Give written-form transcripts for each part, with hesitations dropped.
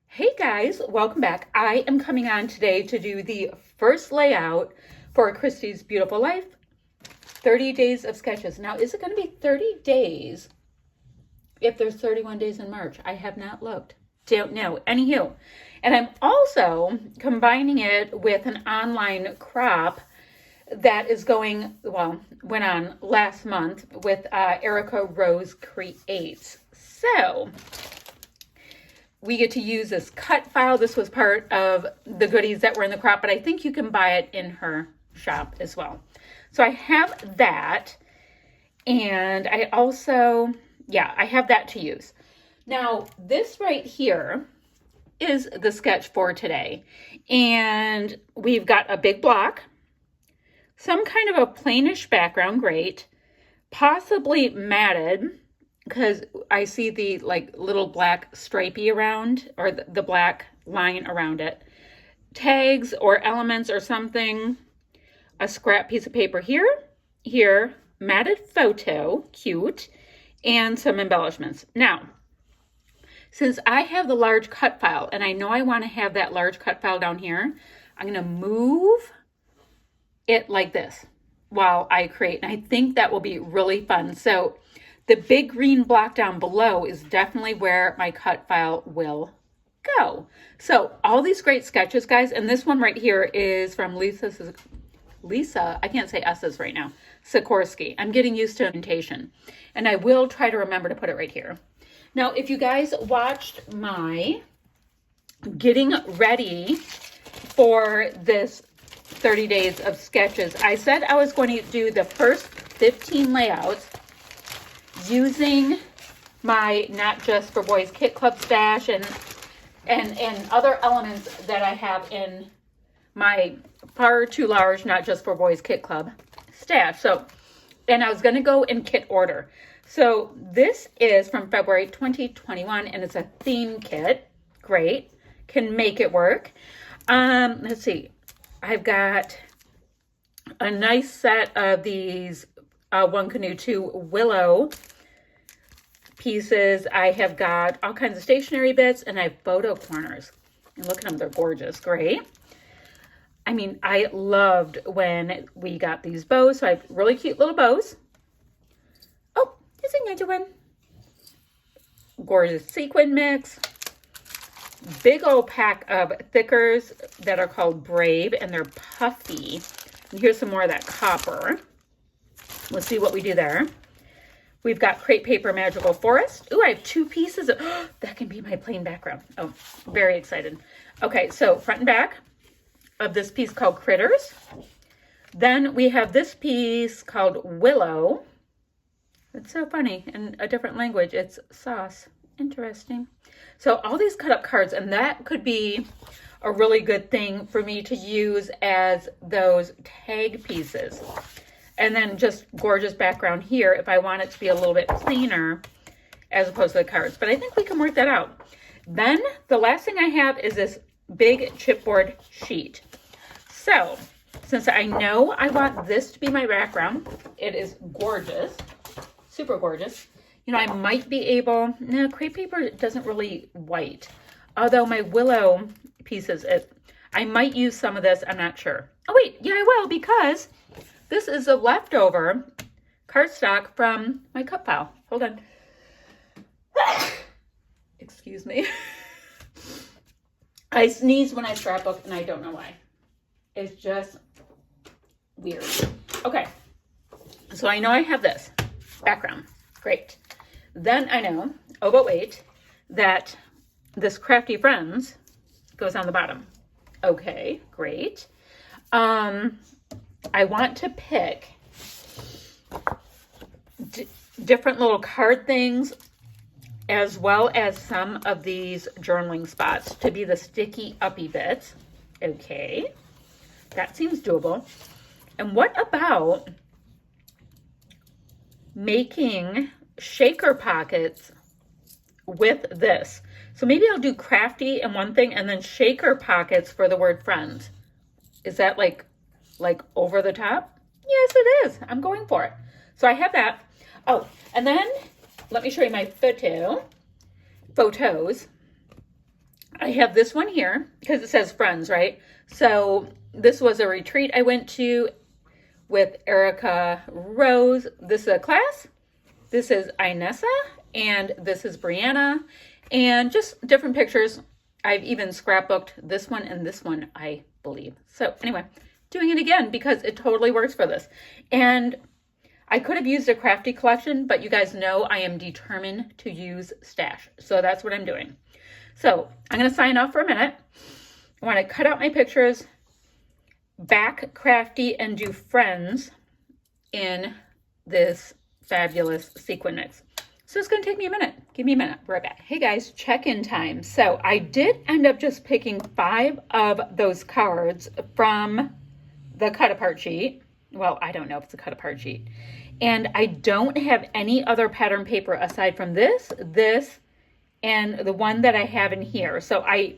Hey guys, welcome back. I am coming on today to do the first layout for Christy's Beautiful Life, 30 days of sketches. Now, is it going to be 30 days if there's 31 days in March? I have not looked. Don't know. Anywho, and I'm also combining it with an online crop that is went on last month with Erica Rose Creates. So we get to use this cut file. This was part of the goodies that were in the crop, but I think you can buy it in her shop as well. So I have that, and I also, I have that to use. Now, this right here is the sketch for today, and we've got a big block, some kind of a plainish background, great, possibly matted, because I see the little black stripey around, or the black line around it. Tags or elements or something. A scrap piece of paper here, matted photo, cute, and some embellishments. Now, since I have the large cut file, and I know I want to have that large cut file down here, I'm going to move it like this while I create. And I think that will be really fun. So the big green block down below is definitely where my cut file will go. So all these great sketches, guys, and this one right here is from Lisa, I can't say S's right now, Sikorsky. I'm getting used to indentation, and I will try to remember to put it right here. Now, if you guys watched my getting ready for this 30 days of sketches, I said I was going to do the first 15 layouts using my Not Just for Boys Kit Club stash and other elements that I have in my far too large Not Just for Boys Kit Club stash. So, and I was going to go in kit order. So this is from February 2021, and it's a theme kit. Great. Can make it work. Let's see. I've got a nice set of these One Canoe 2 Willow pieces. I have got all kinds of stationery bits, and I have photo corners. And look at them, they're gorgeous. Great. I mean, I loved when we got these bows. So I have really cute little bows. Oh, there's another one. Gorgeous sequin mix. Big old pack of thickers that are called Brave, and they're puffy. And here's some more of that copper. Let's see what we do there. We've got crepe paper Magical Forest. Ooh, I have two pieces of, that can be my plain background. Oh, very excited. Okay, so front and back of this piece called Critters. Then we have this piece called Willow. It's so funny, in a different language, it's sauce. Interesting. So all these cut up cards, and that could be a really good thing for me to use as those tag pieces. And then just gorgeous background here if I want it to be a little bit cleaner as opposed to the cards. But I think we can work that out. Then the last thing I have is this big chipboard sheet. So since I know I want this to be my background, it is gorgeous, super gorgeous. You know, I might be able, no, crepe paper doesn't really white. Although my Willow pieces, I might use some of this, I'm not sure. Oh wait, yeah I will, because this is a leftover cardstock from my cut file. Hold on. Excuse me. I sneeze when I scrapbook, and I don't know why. It's just weird. Okay. So I know I have this background. Great. Then I know, oh, but wait, that this Crafty Friends goes on the bottom. Okay, great. I want to pick different little card things as well as some of these journaling spots to be the sticky uppy bits. Okay, that seems doable. And what about making shaker pockets with this? So maybe I'll do Crafty in one thing and then shaker pockets for the word friends. Is that like over the top? Yes, it is. I'm going for it. So I have that. Oh, and then let me show you my photos. I have this one here because it says friends, right? So this was a retreat I went to with Erica Rose. This is a class. This is Inessa, and this is Brianna, and just different pictures. I've even scrapbooked this one and this one, I believe. So anyway, doing it again because it totally works for this. And I could have used a Crafty collection, but you guys know I am determined to use stash. So that's what I'm doing. So I'm going to sign off for a minute. I want to cut out my pictures, back Crafty, and do friends in this fabulous sequin mix. So it's going to take me a minute. Give me a minute. We're right back. Hey guys, check-in time. So I did end up just picking 5 of those cards from the cut-apart sheet. Well, I don't know if it's a cut-apart sheet. And I don't have any other pattern paper aside from this, and the one that I have in here. So I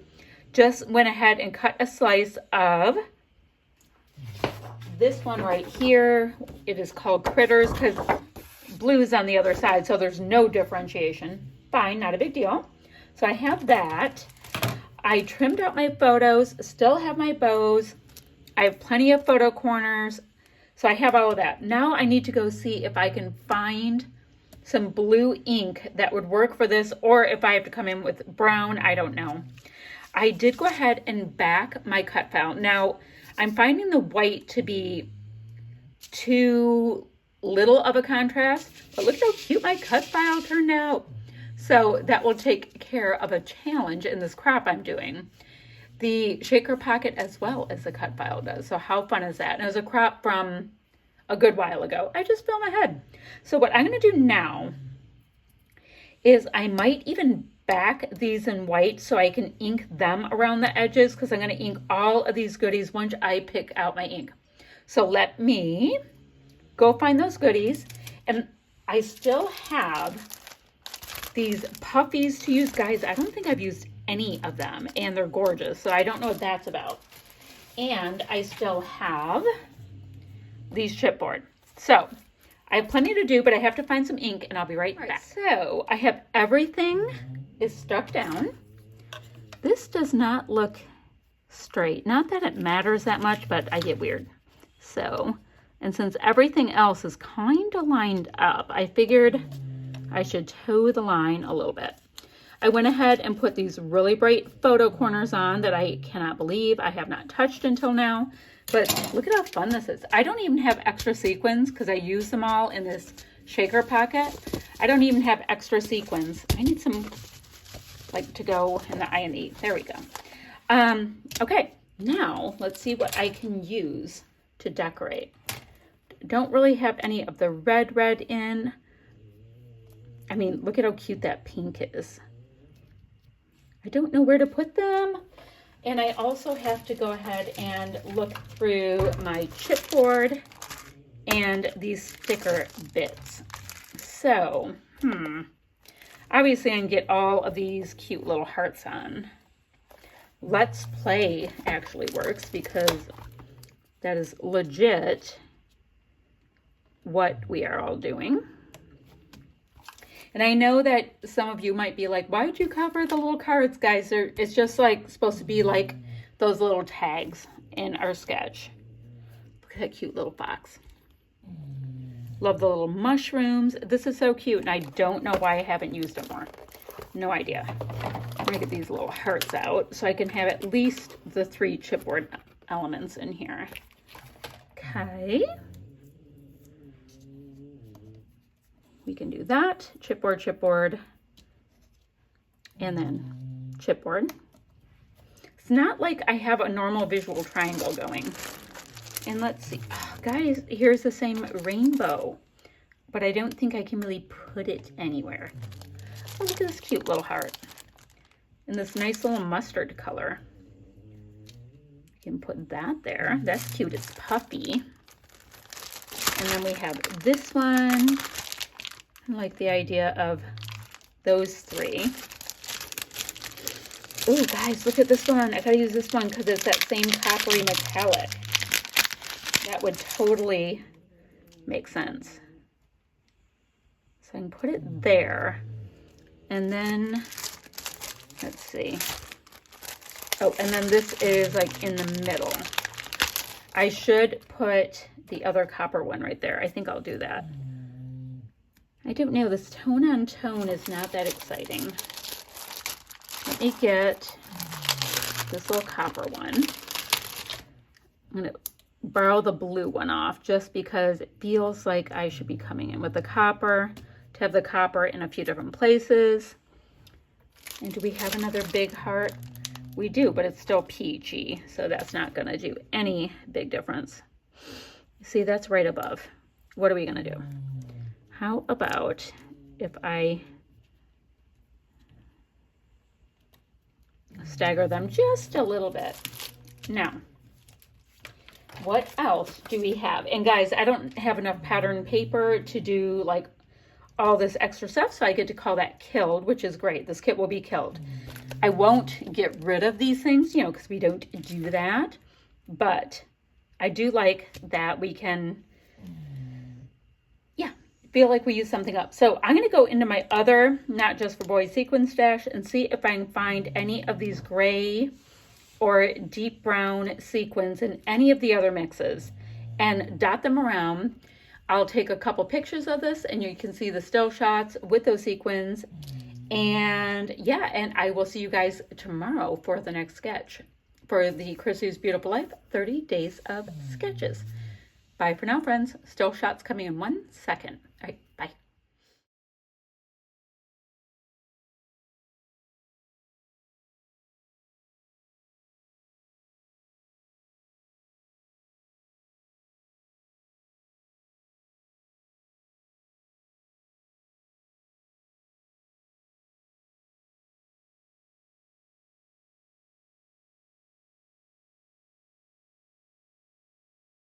just went ahead and cut a slice of this one right here. It is called Critters because blue's on the other side, so there's no differentiation. Fine, not a big deal. So I have that. I trimmed out my photos, still have my bows. I have plenty of photo corners. So I have all of that. Now I need to go see if I can find some blue ink that would work for this, or if I have to come in with brown, I don't know. I did go ahead and back my cut file. Now I'm finding the white to be too little of a contrast, but look how cute my cut file turned out. So that will take care of a challenge in this crop I'm doing. The shaker pocket as well as the cut file does. So how fun is that? And it was a crop from a good while ago. I just filmed ahead. So what I'm going to do now is I might even back these in white so I can ink them around the edges, because I'm going to ink all of these goodies once I pick out my ink. So let me go find those goodies. And I still have these puffies to use. Guys, I don't think I've used any of them, and they're gorgeous. So I don't know what that's about. And I still have these chipboard. So I have plenty to do, but I have to find some ink, and I'll be right back. So I have everything is stuck down. This does not look straight. Not that it matters that much, but I get weird. So, and since everything else is kind of lined up, I figured I should toe the line a little bit. I went ahead and put these really bright photo corners on that I cannot believe I have not touched until now. But look at how fun this is. I don't even have extra sequins because I use them all in this shaker pocket. I don't even have extra sequins. I need some like to go in the I and E. There we go. Okay, now let's see what I can use to decorate. Don't really have any of the red in. I mean, look at how cute that pink is. I don't know where to put them. And I also have to go ahead and look through my chipboard and these sticker bits. So, obviously I can get all of these cute little hearts on. Let's Play actually works because that is legit what we are all doing. And I know that some of you might be like, why'd you cover the little cards, guys? It's just like supposed to be like those little tags in our sketch. Look at that cute little fox. Love the little mushrooms. This is so cute, and I don't know why I haven't used it more. No idea. I'm gonna get these little hearts out so I can have at least the 3 chipboard elements in here. Okay. We can do that, chipboard, and then chipboard. It's not like I have a normal visual triangle going. And let's see, oh, guys, here's the same rainbow, but I don't think I can really put it anywhere. Oh, look at this cute little heart in this nice little mustard color. I can put that there. That's cute, it's puffy. And then we have this one. I like the idea of those 3. Oh, guys, look at this one. I gotta use this one because it's that same coppery metallic. That would totally make sense. So I can put it there. And then, let's see. Oh, and then this is like in the middle. I should put the other copper one right there. I think I'll do that. I don't know, this tone on tone is not that exciting. Let me get this little copper one. I'm gonna borrow the blue one off just because it feels like I should be coming in with the copper, to have the copper in a few different places. And do we have another big heart? We do, but it's still peachy, so that's not gonna do any big difference. See, that's right above. What are we gonna do? How about if I stagger them just a little bit? Now, what else do we have? And guys, I don't have enough pattern paper to do like all this extra stuff, so I get to call that killed, which is great. This kit will be killed. I won't get rid of these things, you know, because we don't do that, but I do like that we can, yeah, feel like we use something up. So I'm going to go into my other Not Just for Boys sequin stash and see if I can find any of these gray or deep brown sequins in any of the other mixes and dot them around. I'll take a couple pictures of this and you can see the still shots with those sequins. And yeah, and I will see you guys tomorrow for the next sketch for the Christy's Beautiful Life 30 Days of Sketches. Bye for now, friends. Still shots coming in 1 second.